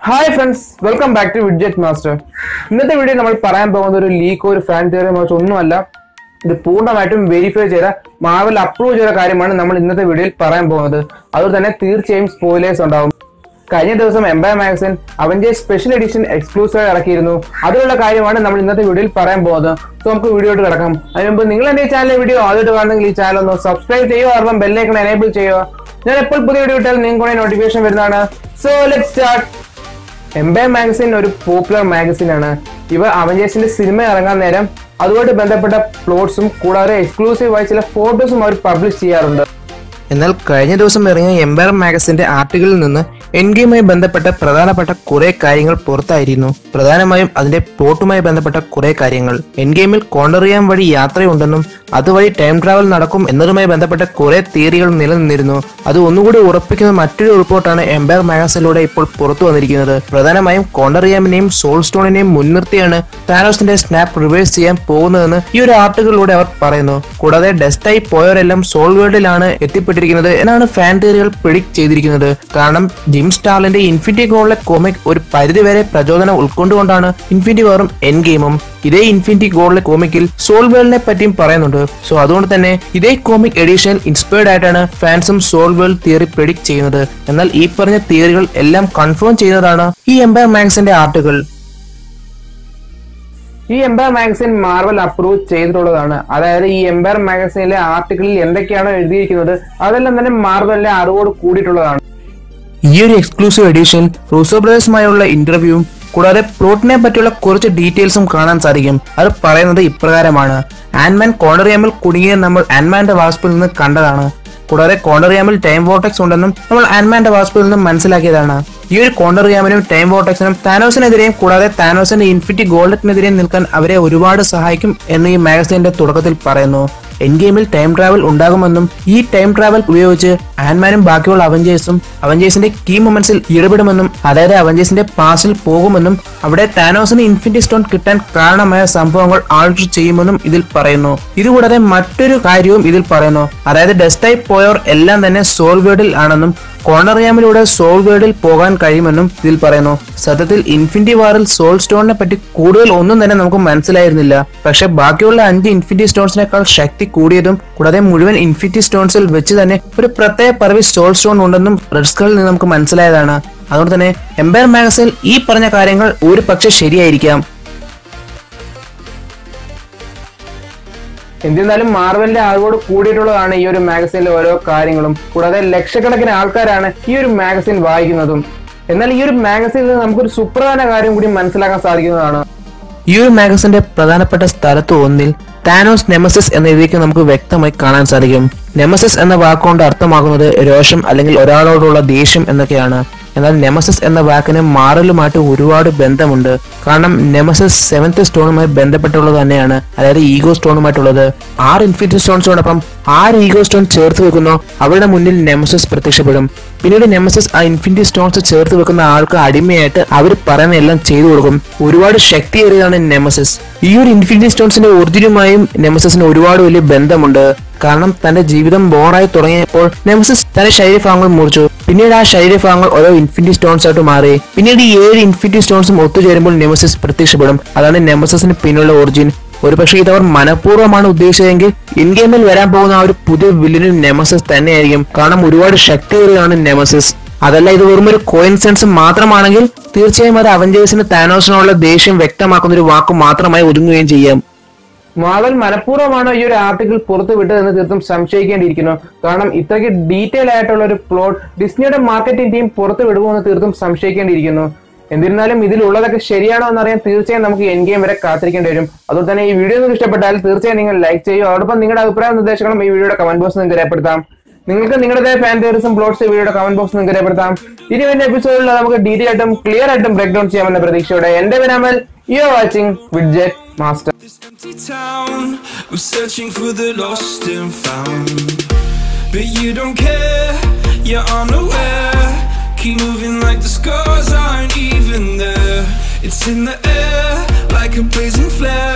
Hi friends, welcome back to Widget Master. ഇന്നത്തെ video നമ്മൾ പറയാൻ പോകുന്ന ഒരു ലീക്ക് ഒരു ഫാൻ തിയറി ഒന്നുമല്ല. ഇത് പൂർണ്ണമായിട്ടും വെരിഫൈ ചെയ്ത മാർവൽ അപ്രൂവ് ചെയ്ത കാര്യമാണ് നമ്മൾ ഇന്നത്തെ വീഡിയോയിൽ പറയാൻ പോകുന്നത്. അതുകൊണ്ട് തന്നെ തീർച്ചയായും സ്പോയിലേഴ്സ് ഉണ്ടാവും. കഴിഞ്ഞ ദിവസം Empire magazine Avengers special edition exclusive ഇറക്കിയിരുന്നു. അതിലുള്ള കാര്യമാണ് നമ്മൾ ഇന്നത്തെ വീഡിയോയിൽ പറയാൻ പോകുന്നത്. സോ നമുക്ക് വീഡിയോയിട്ട് കിടക്കാം. അതിന് മുമ്പ് നിങ്ങൾ എന്റെ ചാനലിലെ വീഡിയോ ആദ്യമായിട്ട് കാണുന്നെങ്കിൽ ഈ ചാനൽ ഒന്ന് സബ്സ്ക്രൈബ് ചെയ്യുക, കാരണം ബെല്ലൈക്കൺ എനേബിൾ ചെയ്യുക. ഞാൻ എപ്പോൾ പുതിയ വീഡിയോ ഇട്ടാൽ നിങ്ങൾക്ക് നോട്ടിഫിക്കേഷൻ വരുന്നതാണ്. So let's start. Empire magazine ഒരു പോപ്പുലർ മാഗസിൻ ആണ്. ഇവർ അവഞ്ചേഴ്സിന്റെ സിനിമ ഇറങ്ങാൻ നേരം അതുമായിട്ട് ബന്ധപ്പെട്ട പ്ലോട്ട്സും കൂടാതെ എക്സ്ക്ലൂസീവായി ചില ഫോട്ടോസും അവർ പബ്ലിഷ് ചെയ്യാറുണ്ട്. എന്നാൽ കഴിഞ്ഞ ദിവസം ഇറങ്ങിയ എംപയർ മാഗസിന്റെ ആർട്ടിക്കിളിൽ നിന്ന് എൻഗെയിമുമായി ബന്ധപ്പെട്ട പ്രധാനപ്പെട്ട കുറെ കാര്യങ്ങൾ പുറത്തായിരുന്നു. പ്രധാനമായും അതിന്റെ പ്ലോട്ടുമായി ബന്ധപ്പെട്ട കുറെ കാര്യങ്ങൾ. എൻഗെയിമിൽ കോണ്ടറിയാം വഴി യാത്രയുണ്ടെന്നും അതുവഴി ടൈം ട്രാവൽ നടക്കും എന്നതുമായി ബന്ധപ്പെട്ട കുറെ തിയറികൾ നിലനിന്നിരുന്നു. അത് ഒന്നുകൂടി ഉറപ്പിക്കുന്ന മറ്റൊരു റിപ്പോർട്ടാണ് എംപയർ മാഗസിനിലൂടെ ഇപ്പോൾ പുറത്തു വന്നിരിക്കുന്നത്. പ്രധാനമായും കോണ്ടറിയാമിനെയും സോൾ സ്റ്റോണിനെയും മുൻനിർത്തിയാണ് താനോസിന്റെ സ്നാപ്പ് റിവേഴ്സ് ചെയ്യാൻ പോകുന്നതെന്ന് ഈ ഒരു ആർട്ടിക്കിളിലൂടെ അവർ പറയുന്നു. കൂടാതെ ഡെസ്റ്റായി പോയവരെല്ലാം സോൾ വേൾഡിലാണ് എത്തിപ്പെട്ടിരിക്കുന്നത് എന്നാണ് ഫാൻ തിയറികൾ പ്രെഡിക്റ്റ് ചെയ്തിരിക്കുന്നത്. കാരണം ജിം സ്റ്റാർലിന്റെ ഇൻഫിനിറ്റി ഗോളിലെ കോമിക് ഒരു പരിധിവരെ പ്രചോദനം ഉൾക്കൊണ്ടുകൊണ്ടാണ് ഇൻഫിനിറ്റി വാറും എൻ ഗെയിമും. ഇതേ ഇൻഫിനിറ്റി ഗോളിലെ കോമിക്കിൽ സോൾ വേൾഡിനെ പറ്റിയും പറയുന്നുണ്ട്. സോ അതുകൊണ്ട് തന്നെ ഇതേ കോമിക് എഡിഷൻ ഇൻസ്പയർഡ് ആയിട്ടാണ് ഫാൻസും സോൾ വേൾഡ് തിയറി പ്രെഡിക്റ്റ് ചെയ്യുന്നത്. എന്നാൽ ഈ പറഞ്ഞ തിയറികൾ എല്ലാം കൺഫേം ചെയ്യുന്നതാണ് ഈ എംപയർ മാഗസിന്റെ ആർട്ടിക്കിൾ. ഈ എംപയർ മാഗസിൻ മാർവൽ അപ്രൂവ് ചെയ്തിട്ടുള്ളതാണ്. അതായത് ഈ എംപയർ മാഗസിനിലെ ആർട്ടിക്കിളിൽ എന്തൊക്കെയാണോ എഴുതിയിരിക്കുന്നത് അതെല്ലാം തന്നെ മാർവലിലെ അറിവോട് കൂടിയിട്ടുള്ളതാണ്. ഈ ഒരു എക്സ്ക്ലൂസീവ് എഡിഷൻ റൂസോ ബ്രദേഴ്സുമായുള്ള ഇന്റർവ്യൂവും കൂടാതെ പ്ലോട്ടിനെ പറ്റിയുള്ള കുറച്ച് ഡീറ്റെയിൽസും കാണാൻ സാധിക്കും. അത് പറയുന്നത് ഇപ്രകാരമാണ്. ആൻമാൻ കോണ്ടറിയാമിൽ കുടുങ്ങിയ നമ്മൾ ആൻമാന്റെ വാസ്പിൽ നിന്ന് കണ്ടതാണ്. കൂടാതെ കോണ്ടറിയാമിൽ ടൈം വോർട്ടെക്സ് ഉണ്ടെന്നും നമ്മൾ ആൻമാന്റെ വാസ്പിൽ നിന്നും മനസ്സിലാക്കിയതാണ്. ഈ ഒരു കോണ്ടറിയാമിനും ടൈം വോർട്ടെക്സിനും താനോസിനെതിരെയും കൂടാതെ താനോസിന്റെ ഇൻഫിനിറ്റി ഗോൾഡറ്റിനെതിരെയും നിൽക്കാൻ അവരെ ഒരുപാട് സഹായിക്കും എന്ന് ഈ മാഗസിന്റെ തുടക്കത്തിൽ പറയുന്നു. എൻ ഗെയിമിൽ ടൈം ട്രാവൽ ഉണ്ടാകുമെന്നും ഈ ടൈം ട്രാവൽ ഉപയോഗിച്ച് ആൻമാനും ബാക്കിയുള്ള അവഞ്ചേഴ്സിന്റെ കീ മൊമെന്റ്സിൽ ഇടപെടുമെന്നും അതായത് അവഞ്ചേഴ്സിന്റെ പാസിൽ പോകുമെന്നും അവിടെ താനോസിന് ഇൻഫിനിറ്റി സ്റ്റോൺ കിട്ടാൻ കാരണമായ സംഭവങ്ങൾ ആൾട്ടർ ചെയ്യുമെന്നും ഇതിൽ പറയുന്നു. ഇതുകൂടാതെ മറ്റൊരു കാര്യവും ഇതിൽ പറയുന്നു. അതായത് ഡെസ്റ്റായി പോയവർ എല്ലാം തന്നെ സോൾ വേൾഡിൽ ആണെന്നും കോണ്ടറിയാമിലൂടെ സോൾ വേൾഡിൽ പോകാൻ കഴിയുമെന്നും ഇതിൽ പറയുന്നു. സത്യത്തിൽ ഇൻഫിനിറ്റി വാറിൽ സോൾ സ്റ്റോണിനെ പറ്റി കൂടുതൽ ഒന്നും തന്നെ നമുക്ക് മനസ്സിലായിരുന്നില്ല. പക്ഷെ ബാക്കിയുള്ള 5 ഇൻഫിനിറ്റി സ്റ്റോൺസിനേക്കാൾ ശക്തി കൂടിയതും കൂടാതെ മുഴുവൻ ഇൻഫിനിറ്റി സ്റ്റോൺസിൽ വെച്ച് തന്നെ ഒരു പ്രത്യേക പദവി സോൾ സ്റ്റോൺ ഉണ്ടെന്നും റെഡ് സ്കളിൽ നിന്ന് നമുക്ക് മനസ്സിലായതാണ്. അതുകൊണ്ട് തന്നെ എംപയർ മാഗസിൻ ഈ പറഞ്ഞ കാര്യങ്ങൾ ഒരു പക്ഷെ ശരിയായിരിക്കാം. എന്നിരുന്നാലും മാർവലിന്റെ അറിവോട് കൂടിയിട്ടുള്ളതാണ് ഈ ഒരു മാഗസിനിലെ ഓരോ കാര്യങ്ങളും. കൂടാതെ ലക്ഷക്കണക്കിന് ആൾക്കാരാണ് ഈ ഒരു മാഗസിൻ വായിക്കുന്നതും. എന്നാൽ ഈ ഒരു മാഗസിനിൽ നമുക്കൊരു സുപ്രധാന കാര്യം കൂടി മനസ്സിലാക്കാൻ സാധിക്കുന്നതാണ്. ഈ ഒരു മാഗസിന്റെ പ്രധാനപ്പെട്ട സ്ഥലത്ത് ഒന്നിൽ താനോസ് നെമസിസ് എന്ന രീതിക്ക് നമുക്ക് വ്യക്തമായി കാണാൻ സാധിക്കും. നെമസിസ് എന്ന വാക്കുകൊണ്ട് അർത്ഥമാക്കുന്നത് രോഷം അല്ലെങ്കിൽ ഒരാളോടുള്ള ദേഷ്യം എന്നൊക്കെയാണ്. എന്നാൽ നെമസിസ് എന്ന വാക്കിന് മാറലുമായിട്ട് ഒരുപാട് ബന്ധമുണ്ട്. കാരണം നെമസിസ് 7th സ്റ്റോണുമായി ബന്ധപ്പെട്ടുള്ളത് തന്നെയാണ്. അതായത് ഈഗോ സ്റ്റോണുമായിട്ടുള്ളത്. 6 ഇൻഫിനിറ്റി സ്റ്റോൺസിനോടൊപ്പം 6 ഈഗോ സ്റ്റോൺ ചേർത്ത് വെക്കുന്നു. അവരുടെ മുന്നിൽ നെമസിസ് പ്രത്യക്ഷപ്പെടും. പിന്നീട് നെമസിസ് ആ ഇൻഫിനിറ്റി സ്റ്റോൺസ് ചേർത്ത് വെക്കുന്ന ആൾക്ക് അടിമയായിട്ട് അവർ പറയുന്ന എല്ലാം ചെയ്തു കൊടുക്കും. ഒരുപാട് ശക്തിയേറിയതാണ് നെമസിസ്. ഈ ഒരു ഇൻഫിനിറ്റി സ്റ്റോൺസിന്റെ ഒറിജിനുമായും നെമസിസിന് ഒരുപാട് വലിയ ബന്ധമുണ്ട്. കാരണം തന്റെ ജീവിതം ബോറായി തുടങ്ങിയപ്പോൾ നെമസിസ് തന്റെ ശരീരഭാഗങ്ങൾ മുറിച്ചു. പിന്നീട് ആ ശരീരഭാഗങ്ങൾ ഓരോ ഇൻഫിനിറ്റി സ്റ്റോൺസ് ആയിട്ട് മാറി. പിന്നീട് ഈ 7 ഇൻഫിനിറ്റി സ്റ്റോൺസും ഒത്തുചേരുമ്പോൾ നെമസിസ് പ്രത്യക്ഷപ്പെടും. അതാണ് നെമസിസിന് പിന്നിലുള്ള ഒറിജിൻ. ഒരുപക്ഷെ ഇതവർ മനഃപൂർവ്വമാണ് ഉദ്ദേശിച്ചതെങ്കിൽ ഇൻ ഗെയിമിൽ വരാൻ പോകുന്ന ആ ഒരു പുതിയ വില്ലനും നെമസിസ് തന്നെയായിരിക്കും. കാരണം ഒരുപാട് ശക്തിയേറിയതാണ് നെമസിസ്. അതല്ല ഇത് വെറും ഒരു കോയിൻസിഡൻസ് മാത്രമാണെങ്കിൽ തീർച്ചയായും അത് അവഞ്ചേഴ്സിന് താനോസിനോടുള്ള ദേഷ്യം വ്യക്തമാക്കുന്ന ഒരു വാക്ക് മാത്രമായി ഒതുങ്ങുകയും ചെയ്യാം. മാർവൽ മനഃപൂർവ്വമാണോ ഈ ഒരു ആർട്ടിക്കിൾ പുറത്തു വിട്ടതെന്ന് തീർത്തും സംശയിക്കേണ്ടിയിരിക്കുന്നു. കാരണം ഇത്രയ്ക്ക് ഡീറ്റെയിൽ ആയിട്ടുള്ള ഒരു പ്ലോട്ട് ഡിസ്നിയുടെ മാർക്കറ്റിംഗ് ടീം പുറത്തു വിടുമോ എന്ന് തീർത്തും സംശയിക്കേണ്ടിയിരിക്കുന്നു. എന്നിരുന്നാലും ഇതിലുള്ളതൊക്കെ ശരിയാണോ എന്നറിയാൻ തീർച്ചയായും നമുക്ക് എൻ ഗെയിം വരെ കാത്തിരിക്കേണ്ടി വരും. അതുകൊണ്ട് തന്നെ ഈ വീഡിയോ നിങ്ങൾക്ക് ഇഷ്ടപ്പെട്ടാൽ തീർച്ചയായും നിങ്ങൾ ലൈക്ക് ചെയ്യുക. അതോടൊപ്പം നിങ്ങളുടെ അഭിപ്രായ നിർദ്ദേശങ്ങളും ഈ വീഡിയോയുടെ കമന്റ് ബോക്സിൽ നിങ്ങൾക്ക് രേഖപ്പെടുത്താം. നിങ്ങൾക്ക് നിങ്ങളുടെ ഫാൻ തിയറീസും പ്ലോട്ട്സ് വീഡിയോയുടെ കമന്റ് ബോക്സിൽ നിങ്ങൾക്ക് രേഖപ്പെടുത്താം. ഇനി വരുന്ന എപ്പിസോഡിൽ നമുക്ക് ഡീറ്റെയിൽ ആയിട്ടും ക്ലിയർ ആയിട്ടും ബ്രേക്ക് ഡൗൺ ചെയ്യാമെന്ന പ്രതീക്ഷയോടെ എന്റെ പേര് അമൽ. You are watching Widget Master. This empty town, we're searching for the lost and found, but you don't care, you're unaware. Keep moving like the scars aren't even there. It's in the air like a blazing flare.